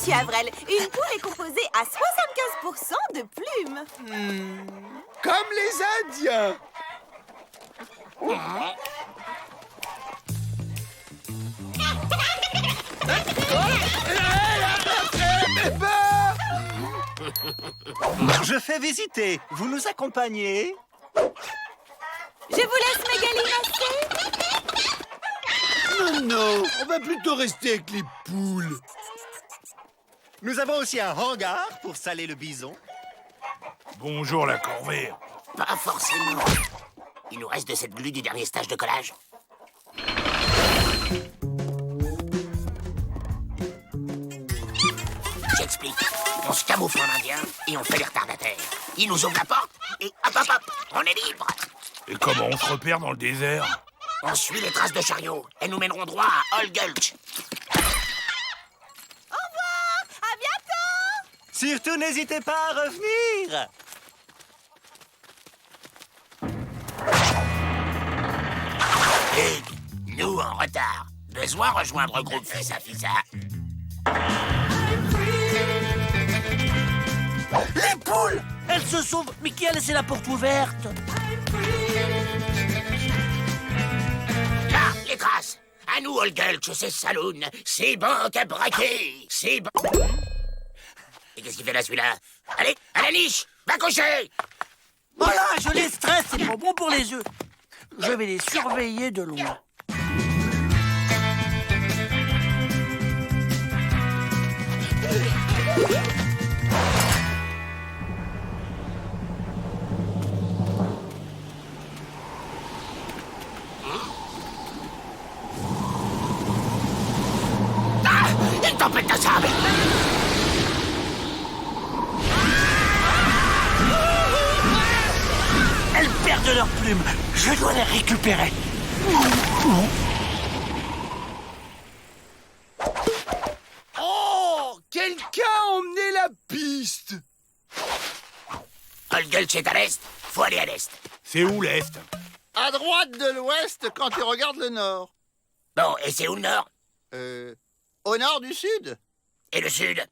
monsieur Avrel. Une poule est composée à 75% de plumes. Comme les Indiens. Je fais visiter. Vous nous accompagnez? Je vous laisse Magali masser. Non, on va plutôt rester avec les poules. Nous avons aussi un hangar pour saler le bison. Bonjour la corvée. Pas forcément. Il nous reste de cette glu du dernier stage de collage. J'explique. On se camoufle en indien et on fait les retardataires. Ils nous ouvrent la porte et hop hop hop, on est libre. Et comment on se repère dans le désert? On suit les traces de chariot. Elles nous mèneront droit à Old Gulch. Au revoir. À bientôt. Surtout, n'hésitez pas à revenir. Et nous en retard. Besoin rejoindre groupe Fissa Fissa. Les poules! Elles se sauvent! Mais qui a laissé la porte ouverte? Là, les traces. À nous, Old Gulch, c'est saloon, c'est banque à braquer, c'est Et qu'est-ce qu'il fait là, celui-là? Allez, à la niche, va coucher. Voilà, je les stresse, c'est pas bon pour les yeux. Je vais les surveiller de loin. Ah, une tempête de sable. Elles perdent leurs plumes. Je dois les récupérer. Oh, quelqu'un a emmené la piste. Old Gulch est à l'est, faut aller à l'est. C'est où l'Est? À droite de l'ouest quand tu regardes le nord. Bon, et c'est où le nord? Au nord du sud. Et le sud?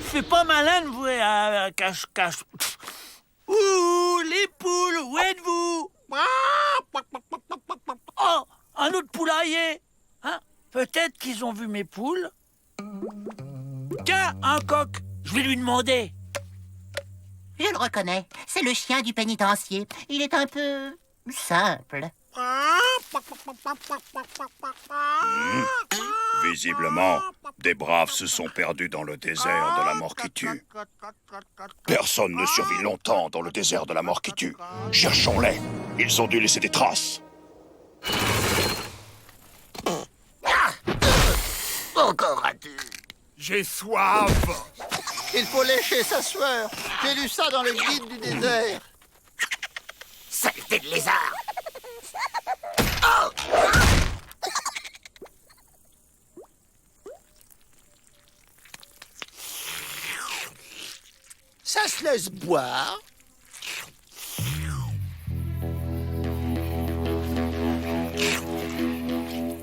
Fais pas malin de vous cache-cache. Ouh, les poules, où êtes-vous? Oh, un autre poulailler. Hein? Peut-être qu'ils ont vu mes poules. Tiens, un coq. Je vais lui demander. Je le reconnais. C'est le chien du pénitencier. Il est un peu simple. Visiblement, des braves se sont perdus dans le désert de la mort qui tue. Personne ne survit longtemps dans le désert de la mort qui tue. Cherchons-les. Ils ont dû laisser des traces. Encore à deux. J'ai soif. Il faut lécher sa sueur. J'ai lu ça dans le guide du désert. Saleté de lézard. Oh! Ça se laisse boire.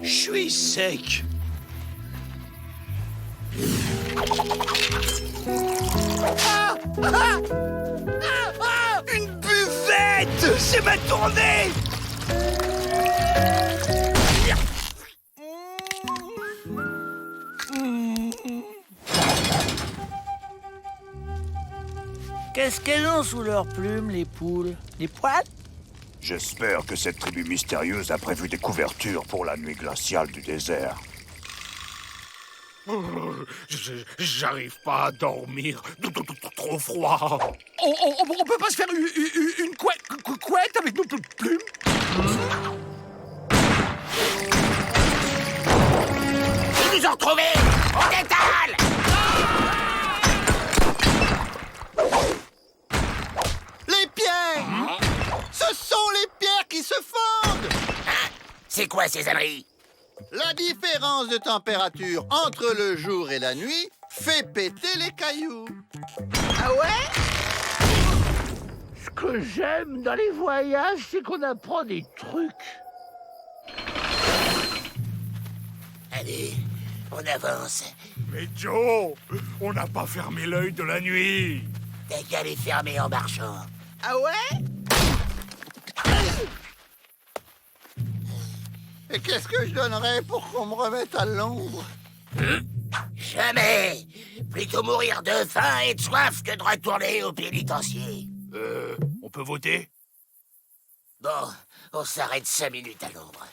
Je suis sec. Une buvette! C'est ma tournée! Qu'est-ce qu'elles ont sous leurs plumes, les poules? Des poils? J'espère que cette tribu mystérieuse a prévu des couvertures pour la nuit glaciale du désert. J'arrive pas à dormir. Trop froid. On peut pas se faire une couette avec nos plumes? Ils nous ont retrouvés! On détale! Les pierres! Ce sont les pierres qui se fondent! C'est quoi ces âneries? La différence de température entre le jour et la nuit fait péter les cailloux. Ah ouais? que j'aime dans les voyages, c'est qu'on apprend des trucs. Allez, on avance. Mais Joe, on n'a pas fermé l'œil de la nuit. T'as qu'à les fermer en marchant. Ah ouais? Et qu'est-ce que je donnerais pour qu'on me remette à l'ombre? Jamais. Plutôt mourir de faim et de soif que de retourner au pénitencier. On peut voter? Bon, on s'arrête 5 minutes à l'ombre.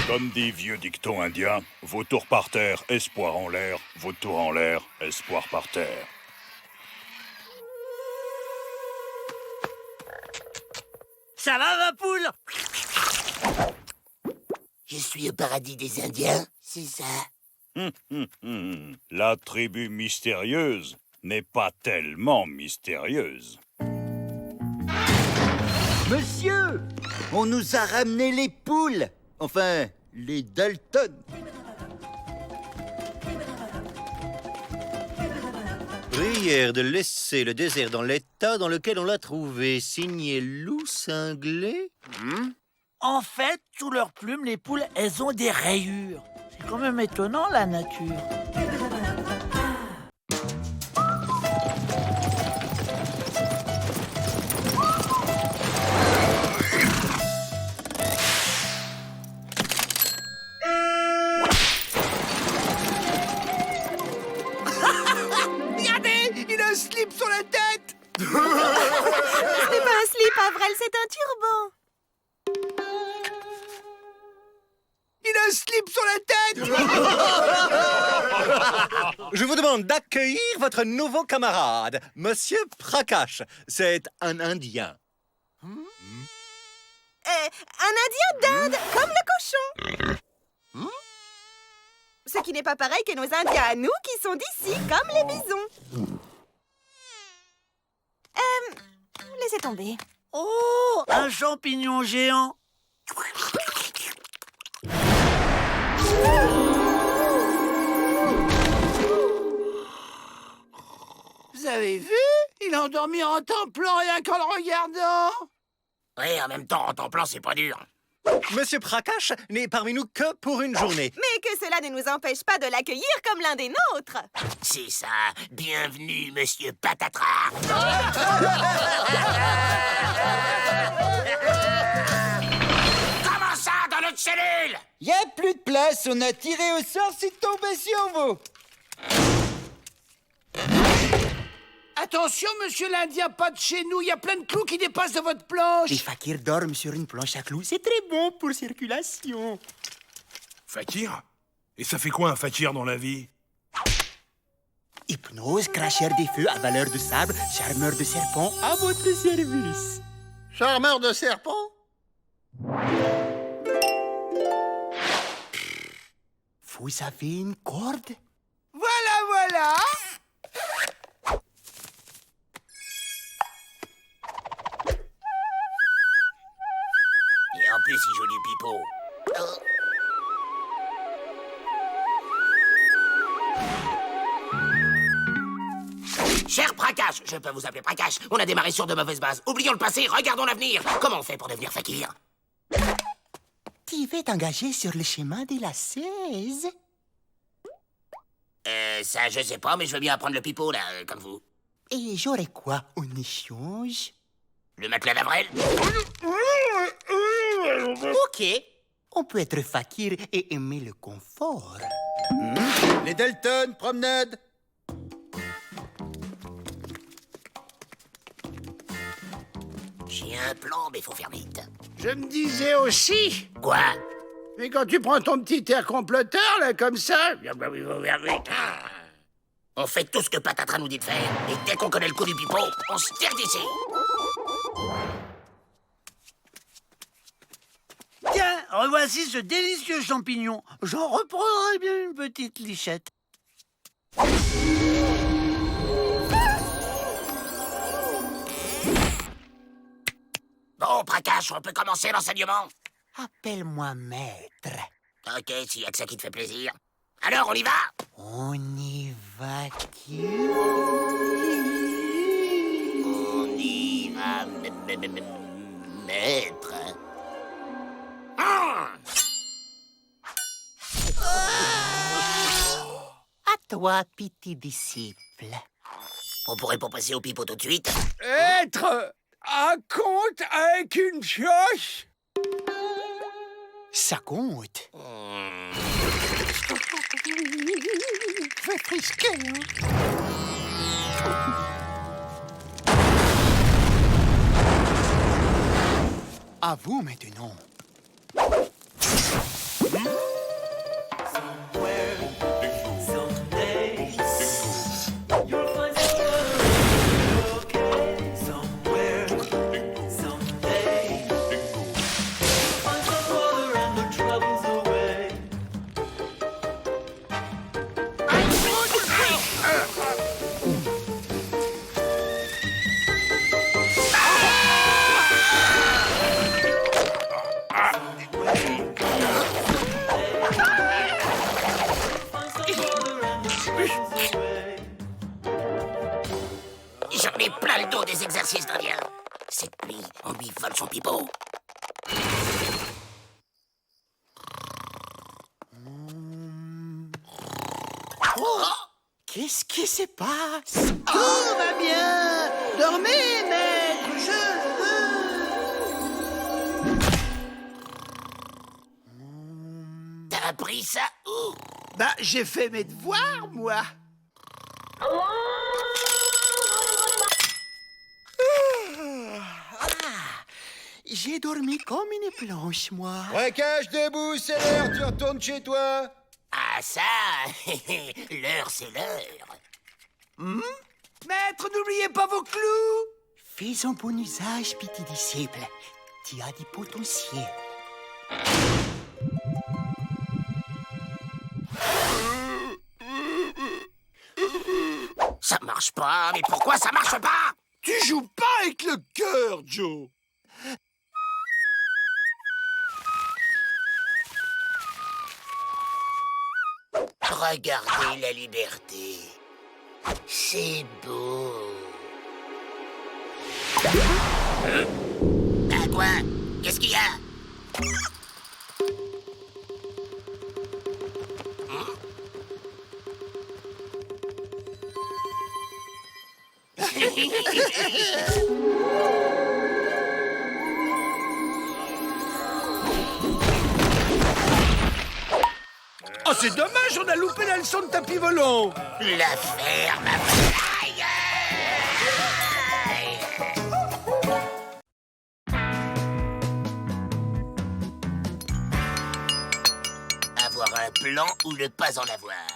Comme dit vieux dicton indien, vautour par terre, espoir en l'air, vautour en l'air, espoir par terre. Ça va, ma poule? Je suis au paradis des Indiens, c'est ça? La tribu mystérieuse n'est pas tellement mystérieuse. Monsieur, on nous a ramené les poules. Enfin, les Dalton. Prière de laisser le désert dans l'état dans lequel on l'a trouvé. Signé Loup Cinglé. En fait, sous leurs plumes, les poules, elles ont des rayures. C'est quand même étonnant, la nature. Regardez, il a un slip sur la tête. Ce n'est pas un slip, Avril, c'est un turban. Il a un slip sur la tête. Je vous demande d'accueillir votre nouveau camarade, Monsieur Prakash. C'est un Indien. Un Indien d'Inde, comme le cochon. Ce qui n'est pas pareil que nos Indiens à nous qui sont d'ici, comme les bisons. Laissez tomber. Oh, un champignon géant. Vous avez vu? Il a endormi en temps plan rien qu'en le regardant. Oui, en même temps, en temps plein, c'est pas dur. Monsieur Prakash n'est parmi nous que pour une journée. Mais que cela ne nous empêche pas de l'accueillir comme l'un des nôtres. C'est ça. Bienvenue, monsieur Patatras. Comment ça, dans notre cellule? Y a plus de place, on a tiré au sort, c'est tombé sur vous. Attention, monsieur l'Indien, pas de chez nous. Il y a plein de clous qui dépassent de votre planche. Les fakirs dorment sur une planche à clous, c'est très bon pour circulation. Fakir? Et ça fait quoi un fakir dans la vie? Hypnose, cracheur des feux, avaleur de sable, charmeur de serpents, à votre service. Charmeur de serpent? Vous avez une corde? Voilà. Et en plus, il joue du pipeau. Cher Prakash, je peux vous appeler Prakash. On a démarré sur de mauvaises bases. Oublions le passé, regardons l'avenir. Comment on fait pour devenir fakir? Tu veux t'engager sur le chemin de la 16? Ça, je sais pas, mais je veux bien apprendre le pipeau, là, comme vous. Et j'aurais quoi en échange? Le matelas d'Avril? Ok. On peut être fakir et aimer le confort. Les Dalton, promenade. J'ai un plan, mais faut faire vite. Je me disais aussi. Quoi? Mais quand tu prends ton petit air comploteur, là, comme ça... On fait tout ce que Patatras nous dit de faire. Et dès qu'on connaît le coup du pipeau, on se tire d'ici. Tiens, revoici ce délicieux champignon. J'en reprendrai bien une petite lichette. Bon, Prakash, on peut commencer l'enseignement? Appelle-moi maître. Ok, s'il y a que ça qui te fait plaisir. Alors, on y va? On y va-tu? On y va, maître. À toi, petit disciple. On pourrait pas passer au pipeau tout de suite? Être un conte avec une pioche? Ça compte. Votre escalier. À vous maintenant. J'en ai plein le dos des exercices d'Indien. Cette nuit, on lui vole son pipeau. Qu'est-ce qui se passe? Tout va bien. Dormez, maître, je veux. T'as appris ça où? Bah, j'ai fait mes devoirs, moi. J'ai dormi comme une planche, moi. Braquage debout, c'est l'heure, tu retournes chez toi. Ah ça, l'heure c'est l'heure. Maître, n'oubliez pas vos clous. Fais un bon usage, petit disciple. Tu as du potentiel. Ça marche pas, mais pourquoi ça marche pas? Tu joues pas avec le cœur, Joe. Regardez la liberté. C'est beau. Ah quoi? Qu'est-ce qu'il y a? Oh, c'est dommage, on a loupé la leçon de tapis volant. La ferme à bataille. Avoir un plan ou ne pas en avoir?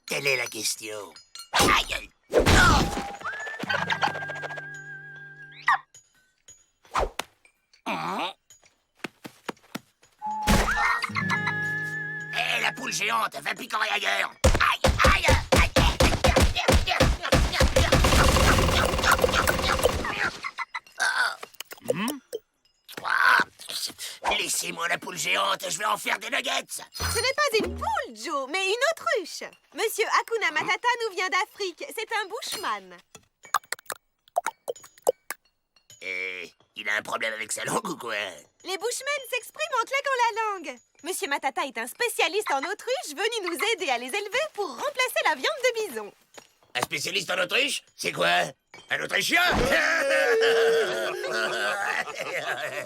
Telle est la question. Aïe! Non! Hé, la poule géante, va picorer ailleurs! Aïe, aïe, aïe! Laissez-moi la poule géante, je vais en faire des nuggets! Ce n'est pas une poule, Joe, mais une autruche. Monsieur Hakuna Matata nous vient d'Afrique. C'est un bushman. Il a un problème avec sa langue ou quoi? Les bushmen s'expriment en claquant la langue. Monsieur Matata est un spécialiste en autruche venu nous aider à les élever pour remplacer la viande de bison. Un spécialiste en Autriche? C'est quoi? Un Autrichien?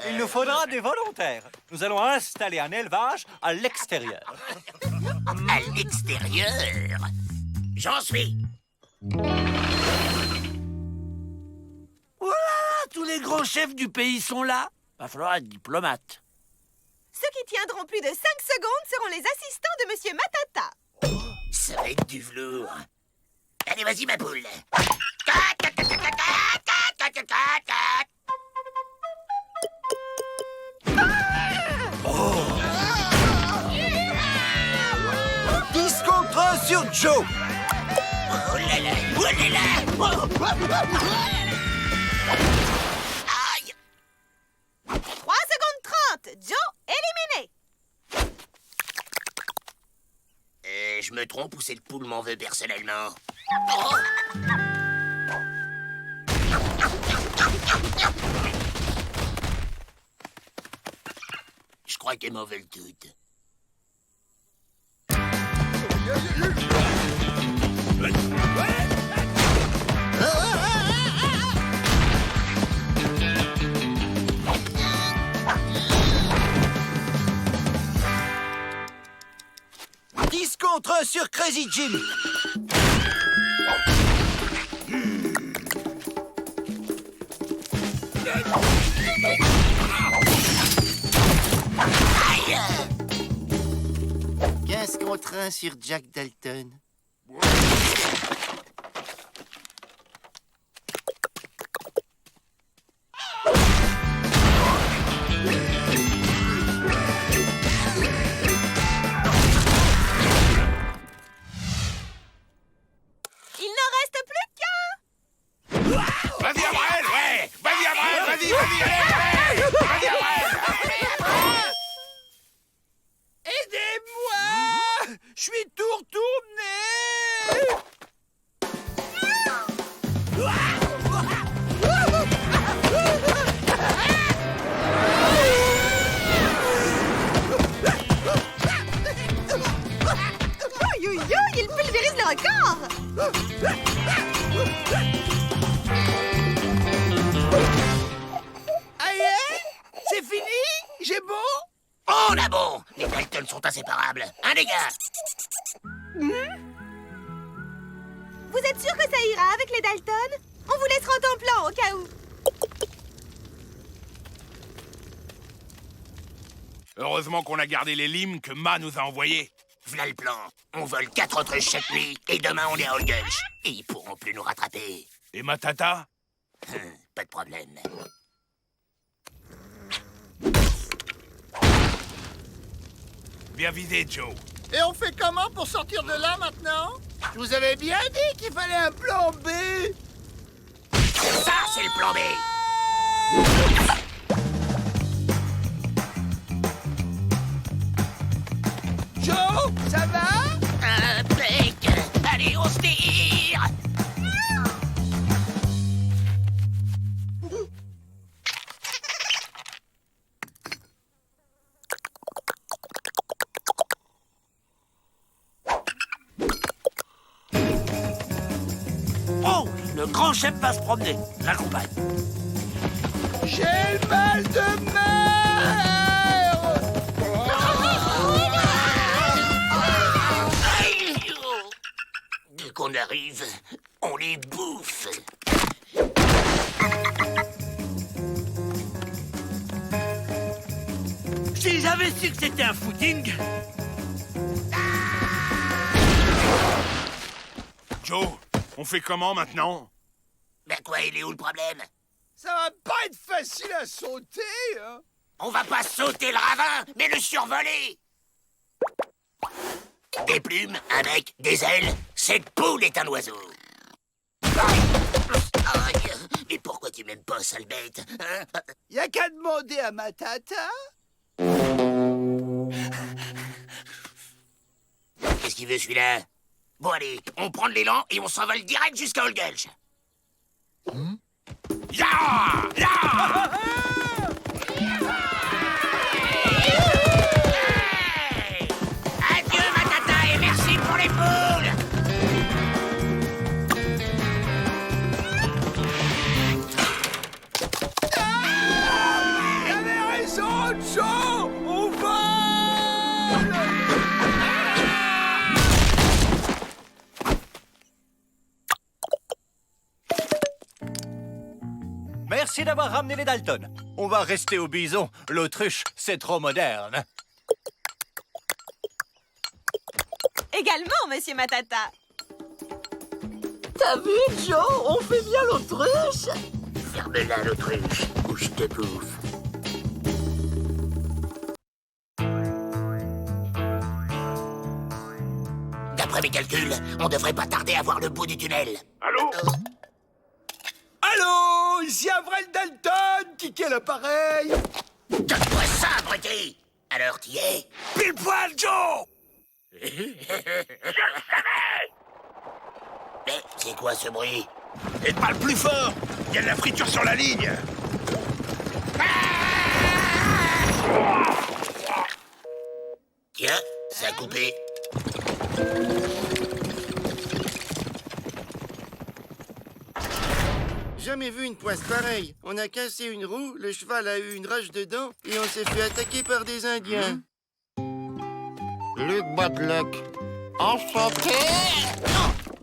Il nous faudra des volontaires. Nous allons installer un élevage à l'extérieur. À l'extérieur? J'en suis. Voilà, tous les grands chefs du pays sont là. Va falloir être diplomate. Ceux qui tiendront plus de 5 secondes seront les assistants de Monsieur Matata. Ça va être du velours. Allez, vas-y, ma poule. Discontre sur Joe. Oh là là, oh là là. Aïe. 3 secondes 30. Joe, éliminé. Je me trompe ou c'est le poule m'en veut personnellement? Oh! Je crois qu'elles m'en veulent toutes. Contre 1 sur Crazy Jim. Aïe! 15 contre 1 sur Jack Dalton. Vas-y, Abrel, ouais! Vas-y, Abrel, vas-y, allez! Vas-y, Abrel! Aidez-moi! Je suis tout retourné! Il pulvérise le record! C'est fini? J'ai beau? Oh, là bon! Les Dalton sont inséparables. Un dégât! Vous êtes sûr que ça ira avec les Dalton? On vous laissera en temps-plan au cas où. Heureusement qu'on a gardé les limes que Ma nous a envoyés. V'là le plan. On vole 4 autruches cette nuit, et demain on est à Holgulch. Et ils pourront plus nous rattraper. Et Matata? Pas de problème. Bien visé, Joe. Et on fait comment pour sortir de là maintenant? Je vous avais bien dit qu'il fallait un plan B. Ça, c'est le plan B. Joe, ça va? Impec. Allez, on se tire. Oh, le grand chef va se promener. L'accompagne. J'ai le mal de mer. Aïe. Dès qu'on arrive, on les bouffe. Si j'avais su que c'était un footing. Joe, on fait comment maintenant? Ben quoi, il est où le problème? Ça va pas être facile à sauter, hein? On va pas sauter le ravin, mais le survoler. Des plumes, un bec, des ailes. Cette poule est un oiseau. Aïe. Mais pourquoi tu m'aimes pas, sale bête, hein? Y a qu'à demander à Matata. Qu'est-ce qu'il veut, celui-là? Bon, allez, on prend de l'élan et on s'envole direct jusqu'à Holgulch. Ya! Ya! Hey! Adieu, Matata, et merci pour les poules! T'avais raison, Joe. On vole. Merci d'avoir ramené les Dalton. On va rester au bison. L'autruche, c'est trop moderne. Également, monsieur Matata. T'as vu, Joe? On fait bien l'autruche. Ferme-la, l'autruche, ou je te bouffe. D'après mes calculs, on devrait pas tarder à voir le bout du tunnel. Allô? Allô, ici Avril Dalton, qui est l'appareil? Donne-moi ça, abruti! Alors, t'y es? Pile poil, Joe! Mais c'est quoi ce bruit? Et parle plus fort. Il y a de la friture sur la ligne. Tiens, ça a coupé. Jamais vu une poisse pareille. On a cassé une roue, le cheval a eu une rage dedans et on s'est fait attaquer par des Indiens. Luc Badluck. Enchanté!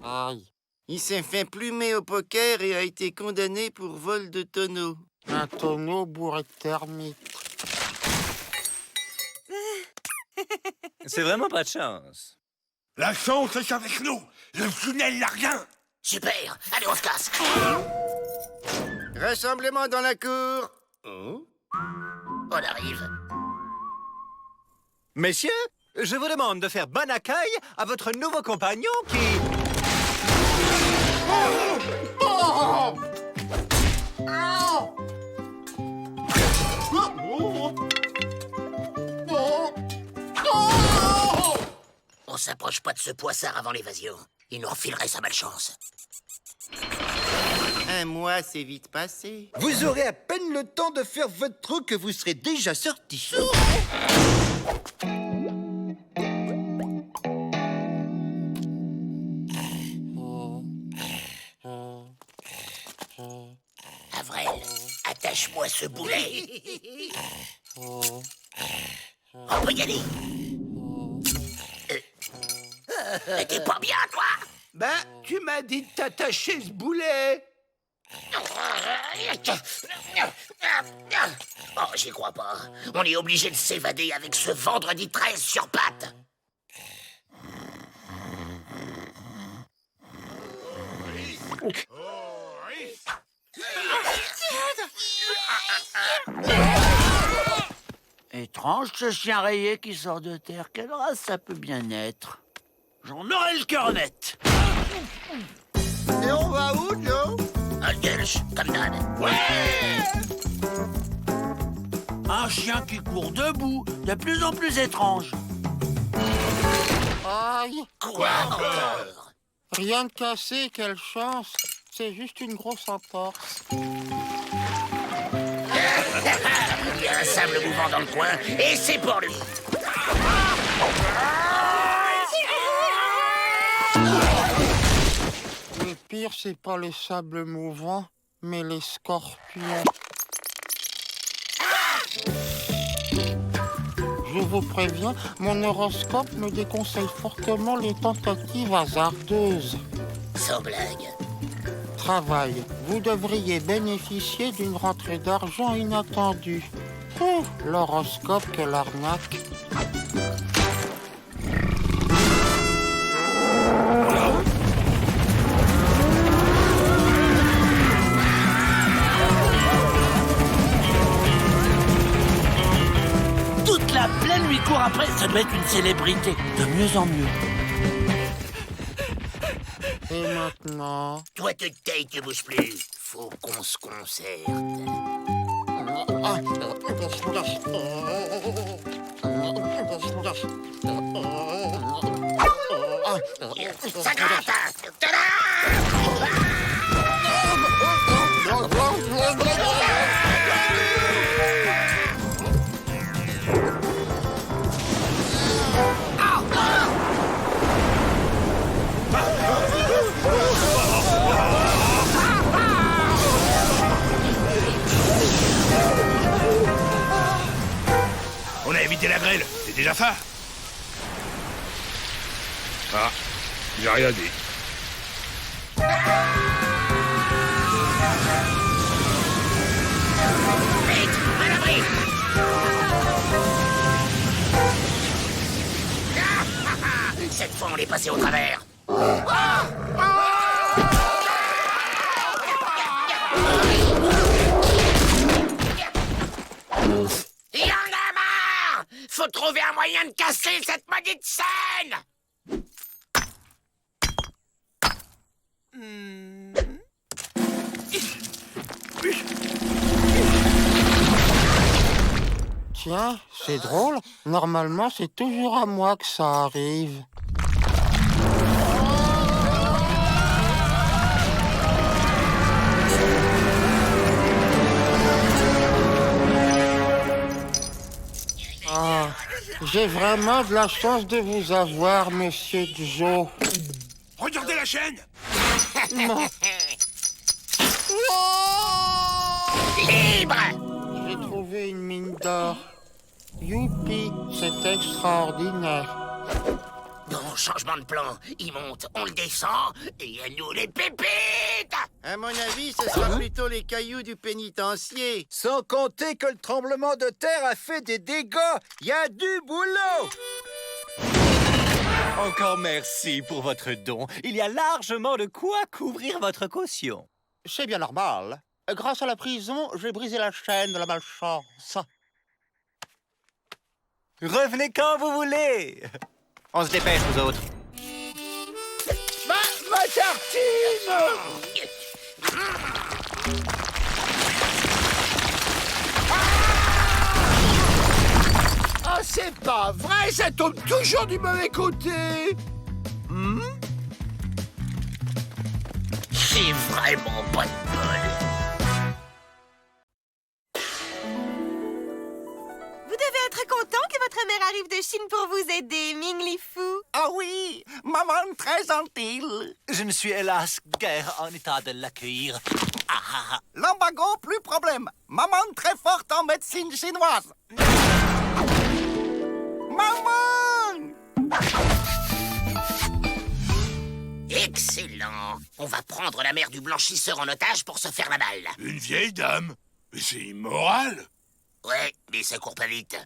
Aïe. Il s'est fait plumer au poker et a été condamné pour vol de tonneau. Un tonneau bourré de termites. C'est vraiment pas de chance. La chance est avec nous. Le tunnel n'a rien. Super. Allez, on se casse. Rassemblement dans la cour. Oh. On arrive. Messieurs, je vous demande de faire bon accueil à votre nouveau compagnon qui... On s'approche pas de ce poissard avant l'évasion. Il nous refilerait sa malchance. Un mois, c'est vite passé. Vous aurez à peine le temps de faire votre trou que vous serez déjà sorti. Avrel, attache-moi ce boulet. On peut y aller. Mais t'es pas bien, toi? Ben, tu m'as dit de t'attacher ce boulet. Oh, j'y crois pas. On est obligé de s'évader avec ce vendredi 13 sur pattes. Étrange ce chien rayé qui sort de terre. Quelle race ça peut bien être? J'en aurai le cœur net. Et on va où, Joe? Holgelch, comme d'hab. Un chien qui court debout, de plus en plus étrange. Aïe. Quoi encore? Rien de cassé, quelle chance. C'est juste une grosse entorse. Il y a un sable mouvant dans le coin, et c'est pour lui. Le pire, c'est pas les sables mouvants, mais les scorpions. Je vous préviens, mon horoscope me déconseille fortement les tentatives hasardeuses. Sans blague. Travail. Vous devriez bénéficier d'une rentrée d'argent inattendue. L'horoscope, quelle arnaque. Toute la plaine lui court après. Ça doit être une célébrité. De mieux en mieux. Et maintenant... Toi, tu te tais, tu bouges plus. Faut qu'on se concerte. Ça gratte! On a évité la grêle, c'est déjà ça. Ah, j'ai rien dit. Vite, à l'abri! Cette fois, on est passé au travers. Il y en a marre! Faut trouver un moyen de casser cette maudite scène! Tiens, c'est drôle. Normalement, c'est toujours à moi que ça arrive. Ah, j'ai vraiment de la chance de vous avoir, Monsieur Joe. Regardez la chaîne. Libre! J'ai trouvé une mine d'or. Youpi, c'est extraordinaire. Bon, changement de plan. Il monte, on le descend, et à nous les pépites! À mon avis, ce sera plutôt les cailloux du pénitencier. Sans compter que le tremblement de terre a fait des dégâts. Il y a du boulot. Encore merci pour votre don. Il y a largement de quoi couvrir votre caution. C'est bien normal. Grâce à la prison, j'ai brisé la chaîne de la malchance. Revenez quand vous voulez. On se dépêche, vous autres. Ma tartine! Ah, c'est pas vrai, ça tombe toujours du mauvais côté. C'est vraiment pas de bol. Vous devez être content que votre mère arrive de Chine pour vous aider, Ming Li Fu. Ah oui, maman très gentille. Je ne suis hélas guère en état de l'accueillir. L'embargo, plus problème. Maman très forte en médecine chinoise. Maman! Excellent. On va prendre la mère du blanchisseur en otage pour se faire la balle. Une vieille dame. Mais c'est immoral. Ouais, mais ça court pas vite.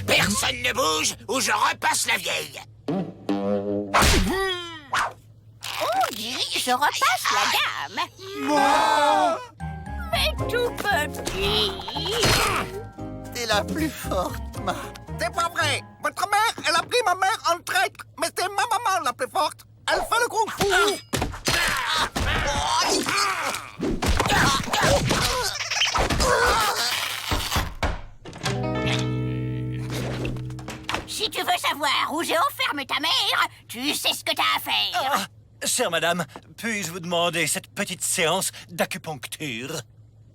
Personne ne bouge ou je repasse la vieille. Je repasse la dame. Mais tout petit. T'es la plus forte, ma. C'est pas vrai. Votre mère, elle a pris ma mère en traître. Mais c'est ma maman la plus forte. Elle fait le kung-fu. Si tu veux savoir où j'ai enfermé ta mère, tu sais ce que t'as à faire. Chère madame, puis-je vous demander cette petite séance d'acupuncture?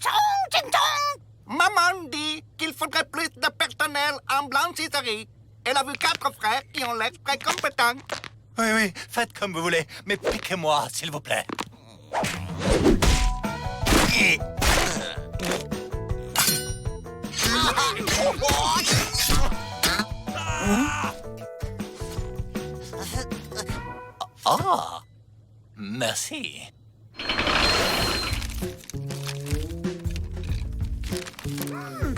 Tong, ting, tong. Maman dit qu'il faudrait plus de personnel en blanchisserie. Elle a vu 4 frères qui ont l'air très compétents. Oui, oui, faites comme vous voulez, mais piquez-moi, s'il vous plaît. Ah, merci.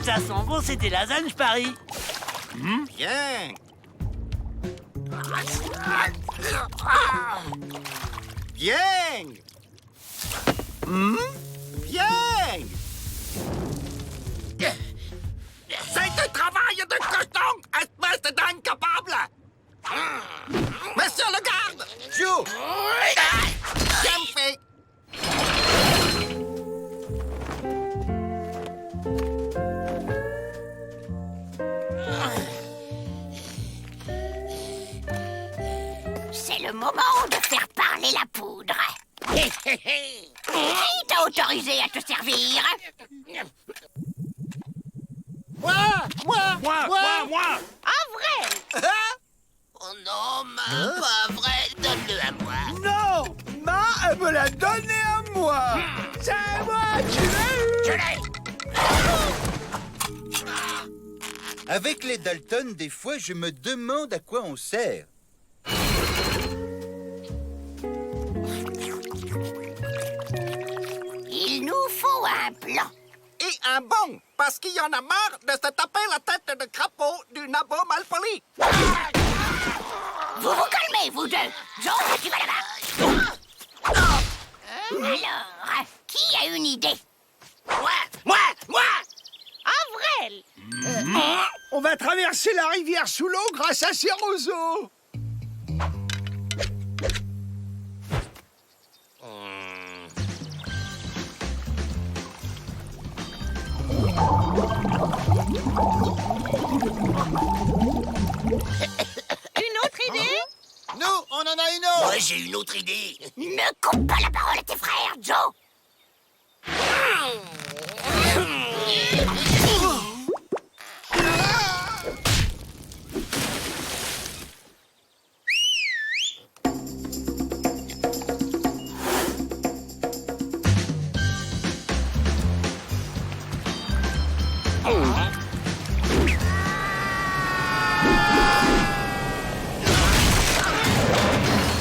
Ça sent bon, c'est des lasagnes, je parie. Bien. Bien. Bien. C'est du travail de cochon, espèce d'incapable! Monsieur le garde! Joe! Bien fait! C'est le moment de faire parler la poudre. Qui t'a autorisé à te servir? Moi. En vrai? Oh non, ma, pas vrai, donne-le à moi. Non, Ma, elle me l'a donné à moi. C'est moi qui l'ai eu. Je l'ai. Avec les Dalton, des fois, je me demande à quoi on sert. Il nous faut un plan. Et un bon, parce qu'il y en a marre de se taper la tête de crapaud du nabo malpoli. Vous vous calmez, vous deux. Joe, tu vas là-bas. Alors On va traverser la rivière sous l'eau grâce à ces roseaux. Une autre idée? Nous, on en a une autre. Moi, j'ai une autre idée. Ne coupe pas la parole à tes frères, Joe.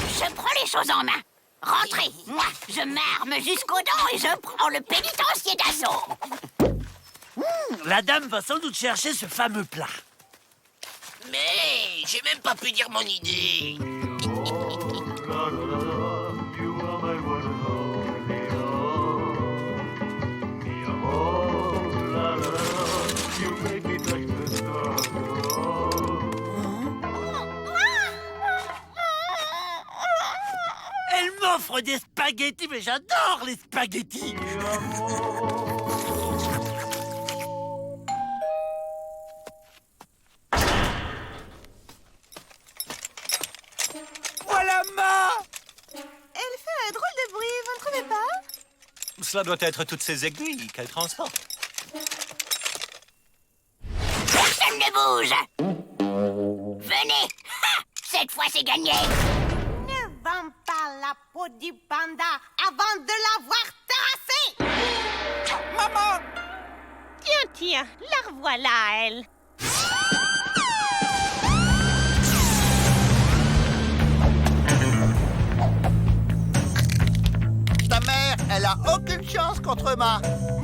Je prends les choses en main. Rentrez. Moi, je m'arme jusqu'aux dents et je prends le pénitencier d'assaut. La dame va sans doute chercher ce fameux plat. Mais j'ai même pas pu dire mon idée. Elle m'offre des spaghettis, mais j'adore les spaghettis. Voilà Ma! Elle fait un drôle de bruit, vous ne trouvez pas? Cela doit être toutes ces aiguilles qu'elle transporte. Personne ne bouge. Venez. Ha! Cette fois, c'est gagné. Ne vends pas la peau du panda avant de l'avoir tassé! Maman! Tiens, la revoilà, elle. Ta mère, elle a aucune chance contre Ma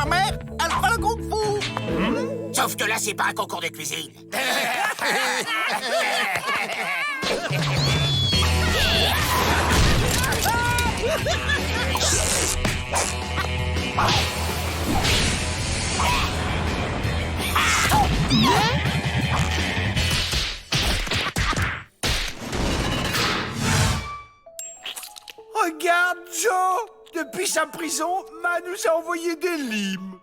mère, elle fait le kung fu. Sauf que là, c'est pas un concours de cuisine. Regarde, Joe. Depuis sa prison, Ma nous a envoyé des limes.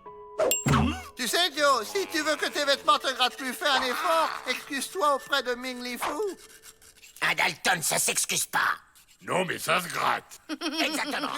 Tu sais, Joe, si tu veux que tes vêtements te grattent plus, fais un effort. Excuse-toi auprès de Ming Li Fu. Un Dalton, ça s'excuse pas. Non, mais ça se gratte. Exactement.